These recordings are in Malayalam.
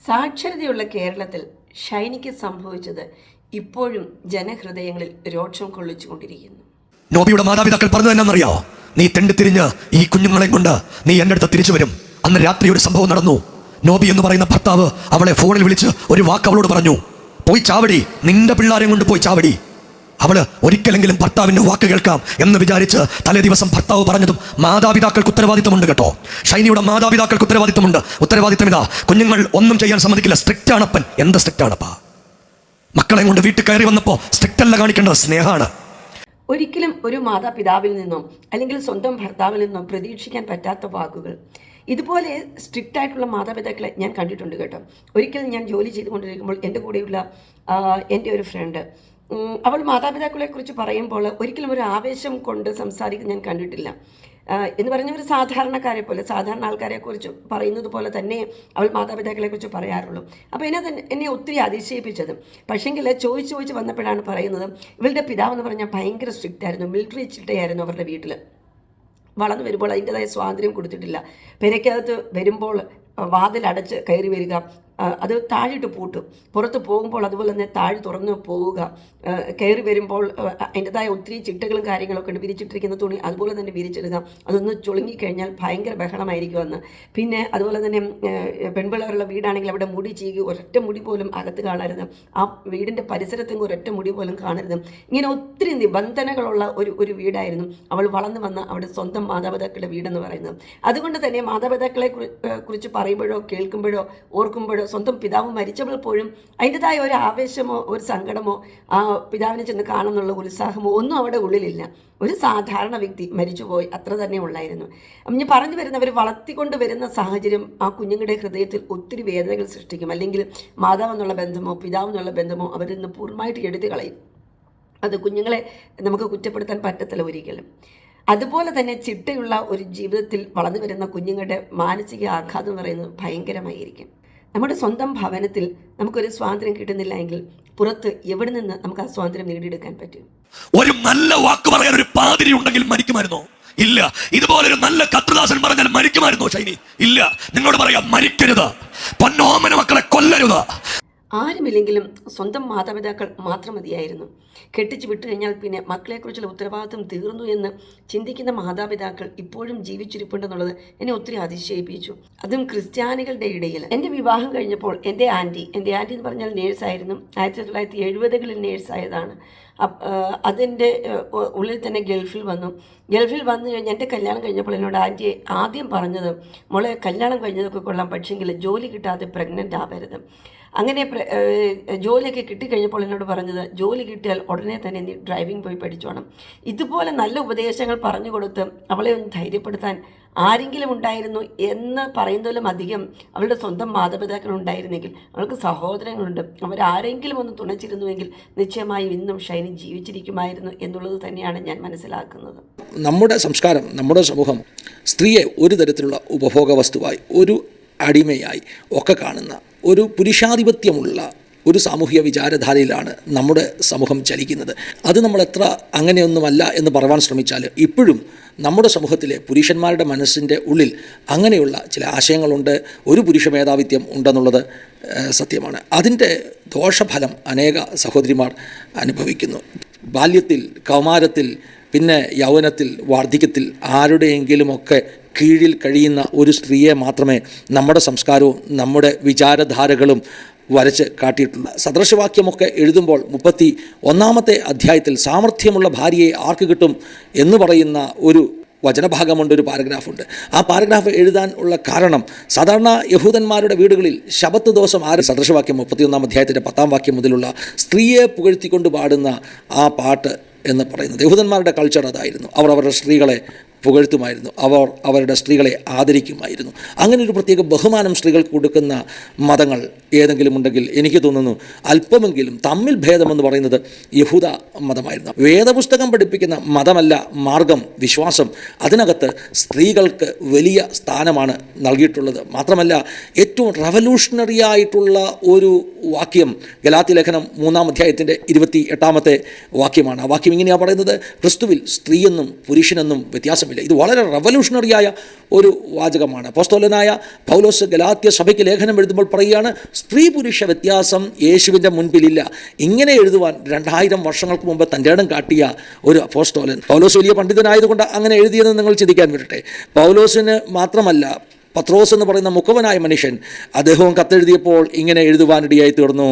സാക്ഷരതയുള്ള കേരളത്തിൽ ഷൈനിക്ക് സംഭവിച്ചത് ഇപ്പോഴും ജനഹൃദയങ്ങളിൽ രോക്ഷം കൊള്ളിച്ചുകൊണ്ടിരിക്കുന്നു. നോബിയുടെ മാതാപിതാക്കൾ പറഞ്ഞു എന്നറിയോ? നീ തെണ്ടിത്തിരിഞ്ഞ് ഈ കുഞ്ഞുങ്ങളെ കൊണ്ട് നീ എൻ്റെ അടുത്ത് തിരിച്ചു വരും. അന്ന് രാത്രി ഒരു സംഭവം നടന്നു. നോബി എന്ന് പറയുന്ന ഭർത്താവ് അവളെ ഫോണിൽ വിളിച്ച് ഒരു വാക്ക് അവളോട് പറഞ്ഞു, പോയി ചാവടി, നിന്റെ പിള്ളാരെ കൊണ്ട് പോയി ചാവടി. അവള് ഒരിക്കലെങ്കിലും ഭർത്താവിന്റെ വാക്ക് കേൾക്കാം എന്ന് വിചാരിച്ച് തലേ ദിവസം ഭർത്താവ് പറഞ്ഞതും മാതാപിതാക്കൾക്ക് ഉത്തരവാദിത്തമുണ്ട് കേട്ടോ. ഷൈനിയുടെ മാതാപിതാക്കൾക്ക് ഉത്തരവാദിത്തമുണ്ട്. ഉത്തരവാദിത്തം ഇതാ, കുഞ്ഞുങ്ങൾ ഒന്നും ചെയ്യാൻ സമ്മതിക്കില്ല. സ്ട്രിക്റ്റ് ആണപ്പൻ. എന്താ സ്ട്രിക്റ്റ് ആണപ്പാ? മക്കളെ കൊണ്ട് വീട്ടിൽ കയറി വന്നപ്പോ സ്ട്രിക്റ്റ് അല്ല കാണിക്കേണ്ടത്, സ്നേഹമാണ്. ഒരിക്കലും ഒരു മാതാപിതാവിൽ നിന്നോ അല്ലെങ്കിൽ സ്വന്തം ഭർത്താവിൽ നിന്നോ പ്രതീക്ഷിക്കാൻ പറ്റാത്ത വാക്കുകൾ. ഇതുപോലെ സ്ട്രിക്റ്റ് ആയിട്ടുള്ള മാതാപിതാക്കളെ ഞാൻ കണ്ടിട്ടുണ്ട് കേട്ടോ. ഒരിക്കലും ഞാൻ ജോലി ചെയ്തുകൊണ്ടിരിക്കുമ്പോൾ എൻ്റെ കൂടെയുള്ള എൻ്റെ ഒരു ഫ്രണ്ട്, അവൾ മാതാപിതാക്കളെ കുറിച്ച് പറയുമ്പോൾ ഒരിക്കലും ഒരു ആവേശം കൊണ്ട് സംസാരിക്കാൻ ഞാൻ കണ്ടിട്ടില്ല. എന്ന് പറഞ്ഞ ഒരു സാധാരണക്കാരെ പോലെ, സാധാരണ ആൾക്കാരെ കുറിച്ച് പറയുന്നത് പോലെ തന്നെ അവൾ മാതാപിതാക്കളെ കുറിച്ച് പറയാറുള്ളൂ. അപ്പോൾ എന്നെ ഒത്തിരി അതിശയിപ്പിച്ചത്. പക്ഷേങ്കിൽ ചോദിച്ച് വന്നപ്പോഴാണ് പറയുന്നത്, ഇവളുടെ പിതാവെന്ന് പറഞ്ഞാൽ ഭയങ്കര സ്ട്രിക്റ്റ് ആയിരുന്നു, മിലിറ്ററി ചിട്ടയായിരുന്നു അവരുടെ വീട്ടിൽ. വളർന്നു വരുമ്പോൾ അതിൻ്റെതായ സ്വാതന്ത്ര്യം കൊടുത്തിട്ടില്ല. പെരയ്ക്കകത്ത് വരുമ്പോൾ വാതിലടച്ച് കയറി വരിക, അത് താഴിട്ട് പൂട്ടും. പുറത്ത് പോകുമ്പോൾ അതുപോലെ തന്നെ താഴ് തുറന്ന് പോവുക. കയറി വരുമ്പോൾ അതിൻ്റെതായ ഒത്തിരി ചിട്ടകളും കാര്യങ്ങളൊക്കെ ഉണ്ട്. വിരിച്ചിട്ടിരിക്കുന്ന തുണി അതുപോലെ തന്നെ വിരിച്ചിടുക. അതൊന്ന് ചുളുങ്ങിക്കഴിഞ്ഞാൽ ഭയങ്കര ബഹളമായിരിക്കുമെന്ന്. പിന്നെ അതുപോലെ തന്നെ പെൺപിള്ളേരുള്ള വീടാണെങ്കിൽ അവിടെ മുടി ചീകി ഒരൊറ്റ മുടി പോലും അകത്ത് കാണരുത്. ആ വീടിൻ്റെ പരിസരത്തെങ്കിൽ ഒരൊറ്റ മുടി പോലും കാണരുത്. ഇങ്ങനെ ഒത്തിരി നിബന്ധനകളുള്ള ഒരു വീടായിരുന്നു അവൾ വളർന്നു വന്ന അവിടെ സ്വന്തം മാതാപിതാക്കളുടെ വീടെന്ന് പറയുന്നത്. അതുകൊണ്ട് തന്നെ മാതാപിതാക്കളെ കുറിച്ച് പറയുമ്പോഴോ കേൾക്കുമ്പോഴോ ഓർക്കുമ്പോഴോ സ്വന്തം പിതാവ് മരിച്ചപ്പോൾ പോലും അതിൻ്റെതായ ഒരു ആവേശമോ ഒരു സങ്കടമോ ആ പിതാവിനെ ചെന്ന് കാണുന്നുള്ള ഉത്സാഹമോ ഒന്നും അവിടെ ഉള്ളിലില്ല. ഒരു സാധാരണ വ്യക്തി മരിച്ചുപോയി, അത്ര തന്നെ ഉള്ളായിരുന്നു. ഞാൻ പറഞ്ഞു വരുന്നവർ വളർത്തിക്കൊണ്ട് വരുന്ന സാഹചര്യം ആ കുഞ്ഞുങ്ങളുടെ ഹൃദയത്തിൽ ഒത്തിരി വേദനകൾ സൃഷ്ടിക്കും. അല്ലെങ്കിൽ മാതാവെന്നുള്ള ബന്ധമോ പിതാവെന്നുള്ള ബന്ധമോ അവരിൽ നിന്ന് പൂർണ്ണമായിട്ട് എടുത്തു കളയും. അത് കുഞ്ഞുങ്ങളെ നമുക്ക് കുറ്റപ്പെടുത്താൻ പറ്റത്തില്ല ഒരിക്കലും. അതുപോലെ തന്നെ ചിട്ടയുള്ള ഒരു ജീവിതത്തിൽ വളർന്നു വരുന്ന കുഞ്ഞുങ്ങളുടെ മാനസിക ആഘാതം എന്ന് പറയുന്നത് ഭയങ്കരമായിരിക്കും. നമ്മുടെ സ്വന്തം ഭവനത്തിൽ നമുക്കൊരു സ്വാതന്ത്ര്യം കിട്ടുന്നില്ല എങ്കിൽ പുറത്ത് എവിടെ നിന്ന് നമുക്ക് ആ സ്വാതന്ത്ര്യം നേടിയെടുക്കാൻ പറ്റും? ഒരു നല്ല വാക്ക് പറയാൻ ഒരു പാതിരി ഉണ്ടെങ്കിൽ മരിക്കുമായിരുന്നോ? ഇല്ല. ഇതുപോലൊരു നല്ല കത്തുദാസൻ പറഞ്ഞാൽ മരിക്കുമായിരുന്നോ ഷൈനി? ഇല്ല. നിങ്ങളോട് പറയാം, മരിക്കരുത്. പൊന്നോമന മക്കളെ കൊല്ലരുത്. ആരുമില്ലെങ്കിലും സ്വന്തം മാതാപിതാക്കൾ മാത്രം മതിയായിരുന്നു. കെട്ടിച്ചു വിട്ടു കഴിഞ്ഞാൽ പിന്നെ മക്കളെക്കുറിച്ചുള്ള ഉത്തരവാദിത്വം തീർന്നു എന്ന് ചിന്തിക്കുന്ന മാതാപിതാക്കൾ ഇപ്പോഴും ജീവിച്ചിരിപ്പുണ്ടെന്നുള്ളത് എന്നെ ഒത്തിരി അതിശയിപ്പിച്ചു. അതും ക്രിസ്ത്യാനികളുടെ ഇടയിൽ. എൻ്റെ വിവാഹം കഴിഞ്ഞപ്പോൾ എൻ്റെ ആൻറ്റി എന്ന് പറഞ്ഞാൽ നേഴ്സായിരുന്നു. 1970-കളിൽ നേഴ്സായതാണ്. അതിൻ്റെ ഉള്ളിൽ തന്നെ ഗൾഫിൽ വന്നു കഴിഞ്ഞ് എൻ്റെ കല്യാണം കഴിഞ്ഞപ്പോൾ എന്നോട് ആൻറ്റി ആദ്യം പറഞ്ഞത്, മോളെ കല്യാണം കഴിഞ്ഞതൊക്കെ കൊള്ളാം, പക്ഷേങ്കിൽ ജോലി കിട്ടാതെ പ്രഗ്നൻ്റ് ആവരുത്. അങ്ങനെ ജോലിയൊക്കെ കിട്ടിക്കഴിഞ്ഞപ്പോൾ എന്നോട് പറഞ്ഞത്, ജോലി കിട്ടിയാൽ ഉടനെ തന്നെ നീ ഡ്രൈവിംഗ് പോയി പഠിച്ചോണം. ഇതുപോലെ നല്ല ഉപദേശങ്ങൾ പറഞ്ഞു കൊടുത്ത് അവളെ ഒന്ന് ധൈര്യപ്പെടുത്താൻ ആരെങ്കിലും ഉണ്ടായിരുന്നു എന്ന് പറയുന്നതിലും അധികം അവളുടെ സ്വന്തം മാതാപിതാക്കൾ ഉണ്ടായിരുന്നെങ്കിൽ, അവൾക്ക് സഹോദരങ്ങളുണ്ട്, അവരാരെങ്കിലും ഒന്ന് തുണച്ചിരുന്നുവെങ്കിൽ നിശ്ചയമായും ഇന്നും ഷൈനി ജീവിച്ചിരിക്കുമായിരുന്നു എന്നുള്ളത് തന്നെയാണ് ഞാൻ മനസ്സിലാക്കുന്നത്. നമ്മുടെ സംസ്കാരം, നമ്മുടെ സമൂഹം സ്ത്രീയെ ഒരു തരത്തിലുള്ള ഉപഭോഗ വസ്തുവായി, ഒരു അടിമയായി ഒക്കെ കാണുന്ന ഒരു പുരുഷാധിപത്യമുള്ള ഒരു സാമൂഹിക വിചാരധാരയിലാണ് നമ്മുടെ സമൂഹം ചലിക്കുന്നത്. അത് നമ്മൾ എത്ര അങ്ങനെയൊന്നുമല്ല എന്ന് പറയാൻ ശ്രമിച്ചാൽ ഇപ്പോഴും നമ്മുടെ സമൂഹത്തിലെ പുരുഷന്മാരുടെ മനസ്സിൻ്റെ ഉള്ളിൽ അങ്ങനെയുള്ള ചില ആശയങ്ങളുണ്ട്, ഒരു പുരുഷ മേധാവിത്വം ഉണ്ടെന്നുള്ളത് സത്യമാണ്. അതിൻ്റെ ദോഷഫലം അനേക സഹോദരിമാർ അനുഭവിക്കുന്നു. ബാല്യത്തിൽ, കൗമാരത്തിൽ, പിന്നെ യൗവനത്തിൽ, വാർദ്ധക്യത്തിൽ ആരുടെയെങ്കിലുമൊക്കെ കീഴിൽ കഴിയുന്ന ഒരു സ്ത്രീയെ മാത്രമേ നമ്മുടെ സംസ്കാരവും നമ്മുടെ വിചാരധാരകളും വരച്ച് കാട്ടിയിട്ടുള്ള. സദൃശവാക്യമൊക്കെ എഴുതുമ്പോൾ 31-ാമത്തെ അധ്യായത്തിൽ സാമർഥ്യമുള്ള ഭാര്യയെ ആർക്ക് കിട്ടും എന്ന് പറയുന്ന ഒരു വചനഭാഗമുണ്ട്, ഒരു പാരഗ്രാഫുണ്ട്. ആ പാരഗ്രാഫ് എഴുതാൻ ഉള്ള കാരണം, സാധാരണ യഹൂദന്മാരുടെ വീടുകളിൽ ശബത്ത് ദിവസം സദൃശവാക്യം 31-ാം അധ്യായത്തിൻ്റെ 10-ാം വാക്യം മുതലുള്ള സ്ത്രീയെ പുകഴ്ത്തിക്കൊണ്ട് പാടുന്ന ആ പാട്ട് എന്ന് പറയുന്നത് യഹൂദന്മാരുടെ കൾച്ചർ അതായിരുന്നു. അവർ അവരുടെ സ്ത്രീകളെ പുകഴ്ത്തുമായിരുന്നു, അവർ അവരുടെ സ്ത്രീകളെ ആദരിക്കുമായിരുന്നു. അങ്ങനെ ഒരു പ്രത്യേക ബഹുമാനം സ്ത്രീകൾക്ക് കൊടുക്കുന്ന മതങ്ങൾ ഏതെങ്കിലും ഉണ്ടെങ്കിൽ എനിക്ക് തോന്നുന്നു അല്പമെങ്കിലും തമ്മിൽ ഭേദമെന്ന് പറയുന്നത് യഹൂദ മതമായിരുന്നു. വേദപുസ്തകം പഠിപ്പിക്കുന്ന മതമല്ല മാർഗം, വിശ്വാസം. അതിനകത്ത് സ്ത്രീകൾക്ക് വലിയ സ്ഥാനമാണ് നൽകിയിട്ടുള്ളത്. മാത്രമല്ല ഏറ്റവും റവല്യൂഷണറി ആയിട്ടുള്ള ഒരു വാക്യം ഗലാത്യ ലേഖനം 3-ാം അധ്യായത്തിൻ്റെ 28-ാമത്തെ വാക്യമാണ്. ആ വാക്യം ഇങ്ങനെയാണ് പറയുന്നത്, ക്രിസ്തുവിൽ സ്ത്രീയെന്നും പുരുഷനെന്നും വ്യത്യാസമില്ല, വ്യത്യാസമില്ല. ഇത് വളരെ റവല്യൂഷണറിയായ ഒരു വാചകമാണ്. അപ്പോസ്തലനായ പൗലോസ് ഗലാത്യ സഭയ്ക്ക് ലേഖനം എഴുതുമ്പോൾ പറയുകയാണ്, സ്ത്രീ പുരുഷ വ്യത്യാസം യേശുവിൻ്റെ മുൻപിലില്ല. ഇങ്ങനെ എഴുതുവാൻ 2000 വർഷങ്ങൾക്ക് മുമ്പ് തൻ്റെ ഇടം കാട്ടിയ ഒരു അപ്പോസ്തലൻ. പൗലോസ് വലിയ പണ്ഡിതനായതുകൊണ്ട് അങ്ങനെ എഴുതിയെന്ന് നിങ്ങൾ ചിന്തിക്കാൻ വരട്ടെ. പൗലോസിന് മാത്രമല്ല, പത്രോസ് എന്ന് പറയുന്ന മുഖവനായ മനുഷ്യൻ, അദ്ദേഹവും കത്തെഴുതിയപ്പോൾ ഇങ്ങനെ എഴുതുവാനിടയായി തീർന്നു,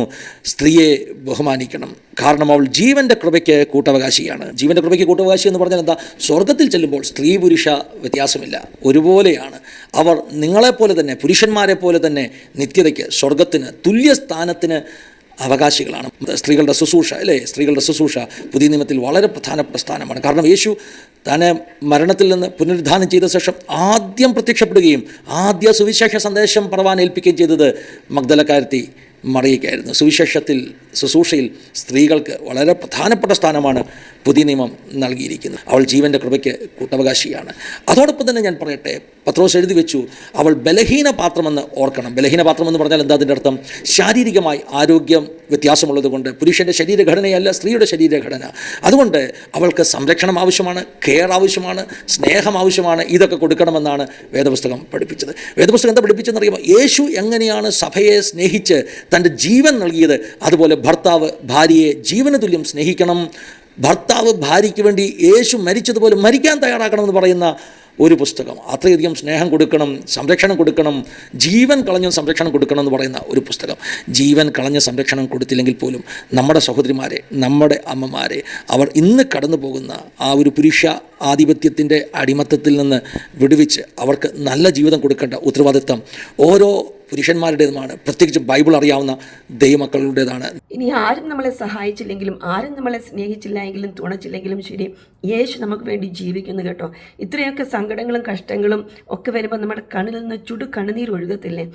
സ്ത്രീയെ ബഹുമാനിക്കണം, കാരണം അവൾ ജീവൻ്റെ കൃപയ്ക്ക് കൂട്ടവകാശിയാണ്. ജീവൻ്റെ കൃപയ്ക്ക് കൂട്ടവകാശി എന്ന് പറഞ്ഞാൽ എന്താ? സ്വർഗത്തിൽ ചെല്ലുമ്പോൾ സ്ത്രീ പുരുഷ വ്യത്യാസമില്ല, ഒരുപോലെയാണ്. അവർ നിങ്ങളെപ്പോലെ തന്നെ, പുരുഷന്മാരെ പോലെ തന്നെ നിത്യതയ്ക്ക്, സ്വർഗത്തിന്, തുല്യസ്ഥാനത്തിന് അവകാശികളാണ്. സ്ത്രീകളുടെ ശുശ്രൂഷ അല്ലേ? സ്ത്രീകളുടെ ശുശ്രൂഷ പുതിയ നിയമത്തിൽ വളരെ പ്രധാനപ്പെട്ട സ്ഥാനമാണ്. കാരണം യേശു തന്നെ മരണത്തിൽ നിന്ന് പുനരുദ്ധാനം ചെയ്ത ശേഷം ആദ്യം പ്രത്യക്ഷപ്പെടുകയും ആദ്യ സുവിശേഷ സന്ദേശം പറവാൻ ഏൽപ്പിക്കുകയും ചെയ്തത് മഗ്ദലക്കാരത്തി മറിയയ്ക്കായിരുന്നു. സുവിശേഷത്തിൽ, ശുശ്രൂഷയിൽ സ്ത്രീകൾക്ക് വളരെ പ്രധാനപ്പെട്ട സ്ഥാനമാണ് പുതിയ നിയമം നൽകിയിരിക്കുന്നത്. അവൾ ജീവൻ്റെ കൃപയ്ക്ക് കൂട്ടവകാശിയാണ്. അതോടൊപ്പം തന്നെ ഞാൻ പറയട്ടെ, പത്രോസ് എഴുതി വെച്ചു, അവൾ ബലഹീന പാത്രമെന്ന് ഓർക്കണം. ബലഹീന പാത്രം എന്ന് പറഞ്ഞാൽ എന്താ അതിൻ്റെ അർത്ഥം? ശാരീരികമായി ആരോഗ്യം വ്യത്യാസമുള്ളത് കൊണ്ട്, പുരുഷൻ്റെ ശരീരഘടനയല്ല സ്ത്രീയുടെ ശരീരഘടന. അതുകൊണ്ട് അവൾക്ക് സംരക്ഷണം ആവശ്യമാണ്, കെയർ ആവശ്യമാണ്, സ്നേഹം ആവശ്യമാണ്. ഇതൊക്കെ കൊടുക്കണമെന്നാണ് വേദപുസ്തകം പഠിപ്പിച്ചത്. വേദപുസ്തകം എന്താ പഠിപ്പിച്ചെന്നറിയുമ്പോൾ, യേശു എങ്ങനെയാണ് സഭയെ സ്നേഹിച്ച് തൻ്റെ ജീവൻ നൽകിയത്, അതുപോലെ ഭർത്താവ് ഭാര്യയെ ജീവന് തുല്യം സ്നേഹിക്കണം. ഭർത്താവ് ഭാര്യയ്ക്ക് വേണ്ടി യേശു മരിച്ചതുപോലെ മരിക്കാൻ തയ്യാറാക്കണമെന്ന് പറയുന്ന ഒരു പുസ്തകം. അത്രയധികം സ്നേഹം കൊടുക്കണം, സംരക്ഷണം കൊടുക്കണം, ജീവൻ കളഞ്ഞ സംരക്ഷണം കൊടുക്കണം എന്ന് പറയുന്ന ഒരു പുസ്തകം. ജീവൻ കളഞ്ഞ സംരക്ഷണം കൊടുത്തില്ലെങ്കിൽ പോലും നമ്മുടെ സഹോദരിമാരെ, നമ്മുടെ അമ്മമാരെ, അവർ ഇന്ന് കടന്നു പോകുന്ന ആ ഒരു പുരുഷ ആധിപത്യത്തിൻ്റെ അടിമത്തത്തിൽ നിന്ന് വിടുവിച്ച് അവർക്ക് നല്ല ജീവിതം കൊടുക്കേണ്ട ഉത്തരവാദിത്വം ഓരോ പുരുഷന്മാരുടേതുമാണ്. പ്രത്യേകിച്ച് ബൈബിൾ അറിയാവുന്ന ദൈവമക്കളുടേതാണ്. ഇനി ആരും നമ്മളെ സഹായിച്ചില്ലെങ്കിലും, ആരും നമ്മളെ സ്നേഹിച്ചില്ല എങ്കിലും, തുണച്ചില്ലെങ്കിലും ശരി, യേശു നമുക്ക് വേണ്ടി ജീവിക്കുന്നു കേട്ടോ. ഇത്രയൊക്കെ സങ്കടങ്ങളും കഷ്ടങ്ങളും ഒക്കെ വരുമ്പോൾ നമ്മുടെ കണ്ണിൽ നിന്ന് ചുടു കണ്ണുനീർ ഒഴുകത്തില്ലേ?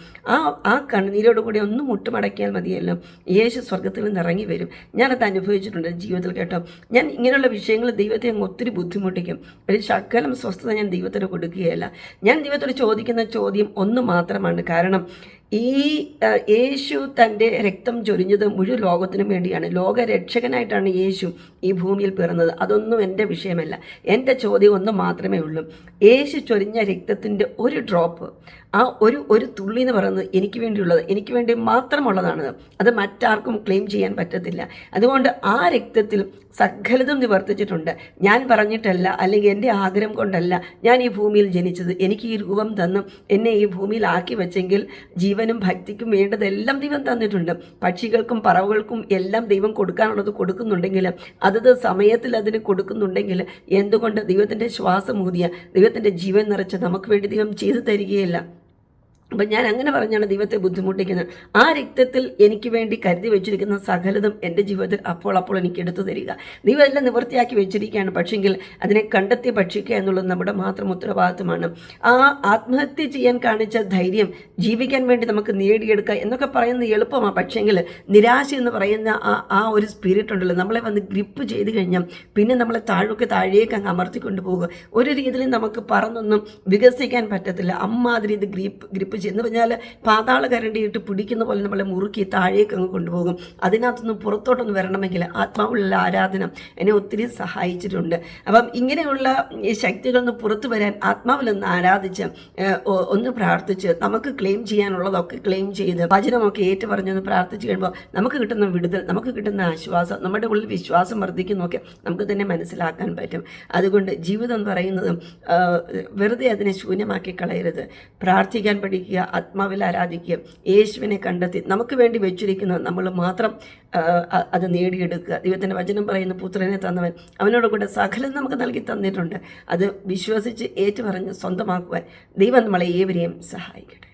ആ കണ്ണുനീരോട് കൂടി ഒന്ന് മുട്ടുമടക്കിയാൽ മതിയല്ലോ, യേശു സ്വർഗത്തിൽ നിന്ന് ഇറങ്ങി വരും. ഞാനത് അനുഭവിച്ചിട്ടുണ്ട് ജീവിതത്തിൽ കേട്ടോ. ഞാൻ ഇങ്ങനെയുള്ള വിഷയങ്ങൾ ദൈവത്തെ അങ്ങ് ഒത്തിരി ബുദ്ധിമുട്ടിക്കും. ഒരു ശകലം സ്വസ്ഥത ഞാൻ ദൈവത്തിന് കൊടുക്കുകയല്ല. ഞാൻ ദൈവത്തോട് ചോദിക്കുന്ന ചോദ്യം ഒന്ന് മാത്രമാണ്. കാരണം ഈ യേശു തൻ്റെ രക്തം ചൊരിഞ്ഞത് മുഴുവൻ ലോകത്തിനും വേണ്ടിയാണ്. ലോകരക്ഷകനായിട്ടാണ് യേശു ഈ ഭൂമിയിൽ പിറന്നത്. അതൊന്നും എൻ്റെ വിഷയമല്ല. എൻ്റെ ചോദ്യം ഒന്ന് മാത്രമേ ഉള്ളൂ. യേശു ചൊരിഞ്ഞ രക്തത്തിൻ്റെ ഒരു ഡ്രോപ്പ്, ആ ഒരു തുള്ളി എന്ന് പറയുന്നത് എനിക്ക് വേണ്ടിയുള്ളത്, എനിക്ക് വേണ്ടി മാത്രമുള്ളതാണ്. അത് മറ്റാർക്കും ക്ലെയിം ചെയ്യാൻ പറ്റത്തില്ല. അതുകൊണ്ട് ആ രക്തത്തിൽ സകലതും നിവർത്തിച്ചിട്ടുണ്ട്. ഞാൻ പറഞ്ഞിട്ടല്ല, അല്ലെങ്കിൽ എൻ്റെ ആഗ്രഹം കൊണ്ടല്ല ഞാൻ ഈ ഭൂമിയിൽ ജനിച്ചത്. എനിക്ക് ഈ രൂപം തന്നും എന്നെ ഈ ഭൂമിയിൽ ആക്കി വെച്ചെങ്കിൽ ജീവനും ഭക്തിക്കും വേണ്ടതെല്ലാം ദൈവം തന്നിട്ടുണ്ട്. പക്ഷികൾക്കും പറവകൾക്കും എല്ലാം ദൈവം കൊടുക്കാനുള്ളത് കൊടുക്കുന്നുണ്ടെങ്കിൽ, അതത് സമയത്തിൽ അതിന് കൊടുക്കുന്നുണ്ടെങ്കിൽ, എന്തുകൊണ്ട് ദൈവത്തിൻ്റെ ശ്വാസം ഊതിയ, ദൈവത്തിൻ്റെ ജീവൻ നിറച്ച് നമുക്ക് വേണ്ടി ദൈവം ചെയ്തു തരികയില്ല? അപ്പം ഞാൻ അങ്ങനെ പറഞ്ഞാണ് ദൈവത്തെ ബുദ്ധിമുട്ടിക്കുന്നത്. ആ രക്തത്തിൽ എനിക്ക് വേണ്ടി കരുതി വെച്ചിരിക്കുന്ന സകലതും എൻ്റെ ജീവിതത്തിൽ അപ്പോൾ എനിക്ക് എടുത്തു തരിക. ദൈവം എല്ലാം നിവൃത്തിയാക്കി വെച്ചിരിക്കുകയാണ്. പക്ഷെങ്കിൽ അതിനെ കണ്ടെത്തി ഭക്ഷിക്കുക എന്നുള്ളത് നമ്മുടെ മാത്രം ഉത്തരവാദിത്വമാണ്. ആ ആത്മഹത്യ ചെയ്യാൻ കാണിച്ച ധൈര്യം ജീവിക്കാൻ വേണ്ടി നമുക്ക് നേടിയെടുക്കുക എന്നൊക്കെ പറയുന്നത് എളുപ്പമാണ്. പക്ഷെങ്കിൽ നിരാശ എന്ന് പറയുന്ന ആ ഒരു സ്പിരിറ്റ് ഉണ്ടല്ലോ, നമ്മളെ വന്ന് ഗ്രിപ്പ് ചെയ്ത് കഴിഞ്ഞാൽ പിന്നെ നമ്മളെ താഴേക്ക് അങ്ങ് അമർത്തിക്കൊണ്ട് പോകുക. ഒരു രീതിയിലും നമുക്ക് പറന്നൊന്നും വികസിക്കാൻ പറ്റത്തില്ല. അമ്മാതിരി ഇത് ഗ്രിപ്പ് എന്ന് പറഞ്ഞാൽ പാതാള കരണ്ടിയിട്ട് പിടിക്കുന്ന പോലെ നമ്മളെ മുറുക്കി താഴേക്ക് അങ്ങ് കൊണ്ടുപോകും. അതിനകത്തൊന്നും പുറത്തോട്ടൊന്ന് വരണമെങ്കിൽ ആത്മാവുള്ള ആരാധന എന്നെ ഒത്തിരി സഹായിച്ചിട്ടുണ്ട്. അപ്പം ഇങ്ങനെയുള്ള ഈ ശക്തികളിൽ നിന്ന് പുറത്തു വരാൻ ആത്മാവിലൊന്ന് ആരാധിച്ച് ഒന്ന് പ്രാർത്ഥിച്ച് നമുക്ക് ക്ലെയിം ചെയ്യാനുള്ളതൊക്കെ ക്ലെയിം ചെയ്ത് വചനമൊക്കെ ഏറ്റുപറഞ്ഞൊന്ന് പ്രാർത്ഥിച്ച് കഴിയുമ്പോൾ നമുക്ക് കിട്ടുന്ന വിടുതൽ, നമുക്ക് കിട്ടുന്ന ആശ്വാസം, നമ്മുടെ ഉള്ളിൽ വിശ്വാസം വർദ്ധിക്കുന്നതൊക്കെ നമുക്ക് തന്നെ മനസ്സിലാക്കാൻ പറ്റും. അതുകൊണ്ട് ജീവിതം എന്ന് പറയുന്നത് വെറുതെ അതിനെ ശൂന്യമാക്കി കളയരുത്. പ്രാർത്ഥിക്കാൻ പഠിക്കുക, ആത്മാവിൽ ആരാധിക്കുക, യേശുവിനെ കണ്ടെത്തി നമുക്ക് വേണ്ടി വെച്ചിരിക്കുന്ന നമ്മൾ മാത്രം അത് നേടിയെടുക്കുക. ദൈവത്തിൻ്റെ വചനം പറയുന്ന പുത്രനെ തന്നവൻ അവനോട് കൂടെ സകലം നമുക്ക് നൽകി തന്നിട്ടുണ്ട്. അത് വിശ്വസിച്ച് ഏറ്റുപറഞ്ഞ് സ്വന്തമാക്കുവാൻ ദൈവം നമ്മളെ ഏവരെയും സഹായിക്കട്ടെ.